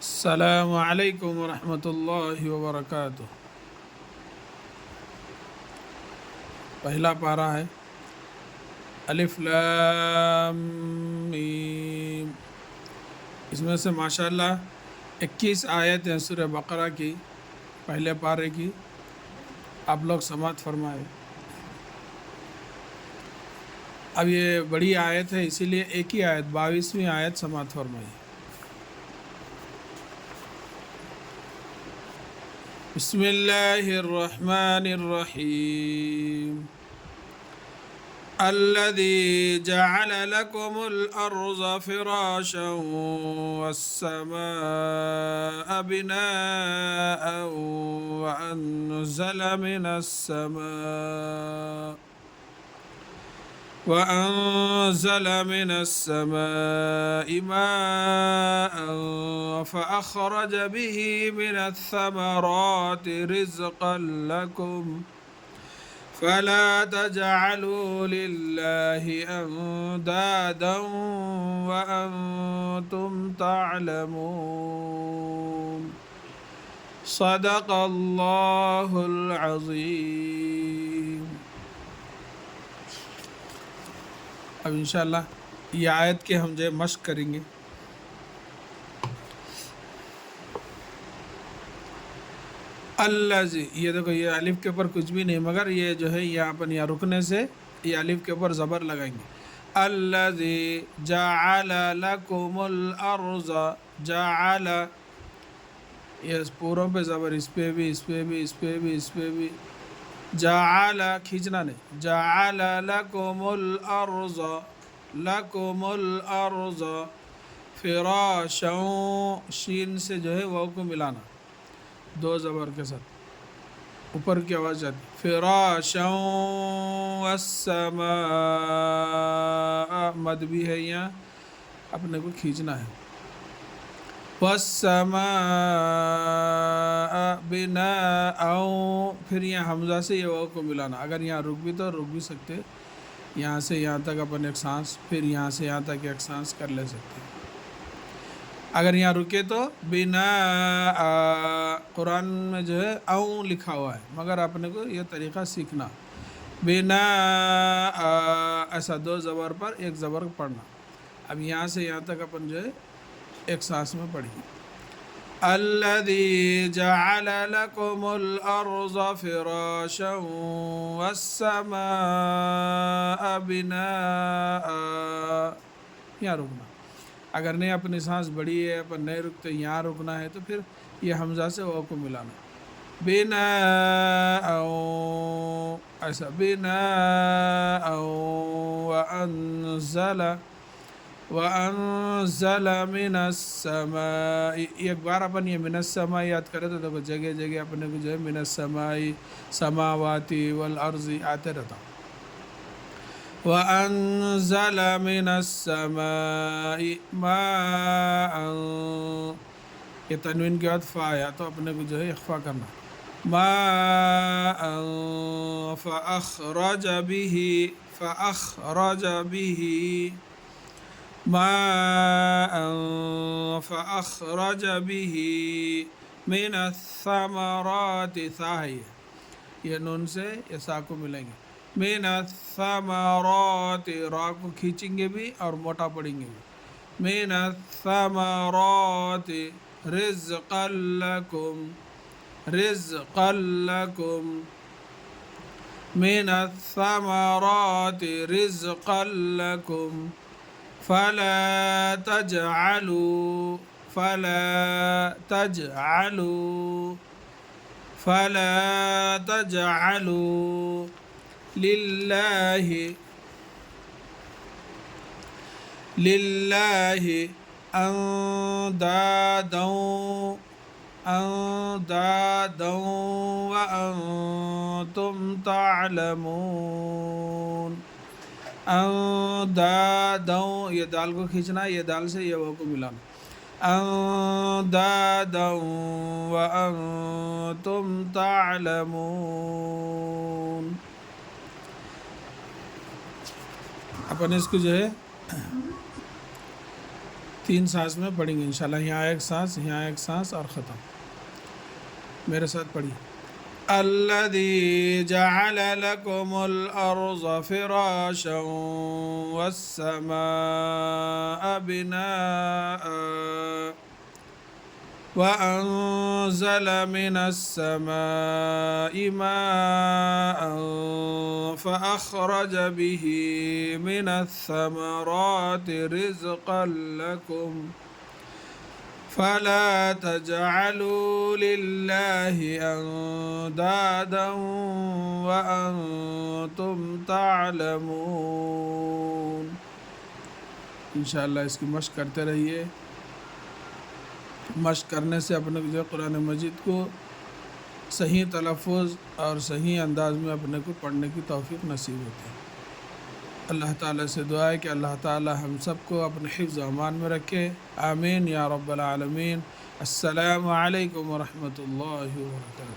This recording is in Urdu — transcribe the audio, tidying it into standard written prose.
السلام علیکم ورحمۃ اللہ وبرکاتہ۔ پہلا پارہ ہے الف لام میم۔ اس میں سے ماشاءاللہ 21 آیت ہیں سورہ بقرہ کی، پہلے پارے کی۔ آپ لوگ سماعت فرمائے۔ اب یہ بڑی آیت ہے، اسی لیے ایک ہی آیت 22ویں آیت سماعت فرمائی۔ بسم اللہ الرحمن الرحیم۔ الذي جعل لكم الأرض فراشا والسماء بناء وأنزل من السماء ماء فأخرج به من الثمرات رزقا لكم فلا تجعلوا لله أندادا وأنتم تعلمون صدق الله العظيم۔ اب انشاءاللہ یہ آیت کے ہم جو مشق کریں گے۔ الذی، یہ دیکھو یہ الف کے اوپر کچھ بھی نہیں، مگر یہ جو ہے یہ اپن یہاں رکنے سے یہ الف کے اوپر زبر لگائیں گے۔ الذی جعل لکم الارض، جعل، یہ پوروں پہ زبر، اس پہ بھی، اس پہ بھی، اس پہ بھی، اس پہ بھی۔ جعل کھینچنا نہیں، جعل لکم الارض، لکم الارض فراشا، شین سے جو ہے واو کو ملانا، دو زبر کے ساتھ اوپر کی آواز جاتی۔ فراشا والسماء، مد بھی ہے یہاں، اپنے کو کھینچنا ہے۔ والسماء بناء، پھر یہاں حمزہ سے یہ واو کو ملانا۔ اگر یہاں رک بھی تو رک بھی سکتے، یہاں سے یہاں تک اپن ایک سانس، پھر یہاں سے یہاں تک ایک سانس کر لے سکتے۔ اگر یہاں رکے تو بناء، قرآن میں جو ہے او لکھا ہوا ہے، مگر اپنے کو یہ طریقہ سیکھنا، بناء ایسا دو زبر پر ایک زبر پڑھنا۔ اب یہاں سے یہاں تک اپن جو ہے ایک سانس میں پڑھیے۔ الذی جعل لکم الارض فراشا والسماء بناء، یہاں رکنا۔ اگر نہیں اپنی سانس بڑی ہے، اپن نہیں رکتے، یہاں رکنا ہے، تو پھر یہ حمزہ سے واو کو ملانا، بناء ایسا، بناء وانزل من السماء، ایک بار اپن یہ من السماء یاد کرے تو دیکھو جگہ جگہ اپنے کو جو ہے من السماء، سماواتی والارض آتے رہتا۔ وَأَنزَلَ مِنَ السَّمَاءِ مَاءً، یہ تنوین کے بعد فا آیا تو اپنے کو جو ہے اخفا کرنا، مَاءً فَأَخْرَجَ بِهِ مَاءً فَأَخْرَجَ بِهِ مِنَ الثَّمَرَاتِ، ثا ہے یہ نون سے یہ سا کو ملیں گے، من الثمرات، را کو کھینچیں گے بھی اور موٹا پڑھیں گے بھی، من الثمرات رزقا لکم، رزقا لکم، من الثمرات رزقا لکم فلا تجعلوا للہ اندادا وانتم تعلمون۔ اندادا، یہ دال کو کھینچنا، یہ دال سے یہ واو کو ملانا، اندادا وانتم تعلمون۔ اپن اس کو جو ہے 3 سانس میں پڑھیں گے انشاءاللہ. یہاں ایک سانس، یہاں ایک سانس اور ختم. میرے ساتھ پڑھیے. الذي جعل لكم الأرض فراشا والسماء بناء وأنزل من السماء ماء فأخرج به من الثمرات رزقا لكم فلا تجعلوا لله أندادا وأنتم تعلمون. انشاءاللہ اس کی مشق کرتے رہیے. مشق کرنے سے اپنے جو قرآن مجید کو صحیح تلفظ اور صحیح انداز میں اپنے کو پڑھنے کی توفیق نصیب ہوتی ہے. اللہ تعالیٰ سے دعا ہے کہ اللہ تعالیٰ ہم سب کو اپنے حفظ و امان میں رکھے. آمین یا رب العالمین. السلام علیکم ورحمۃ اللہ وبرکاتہ.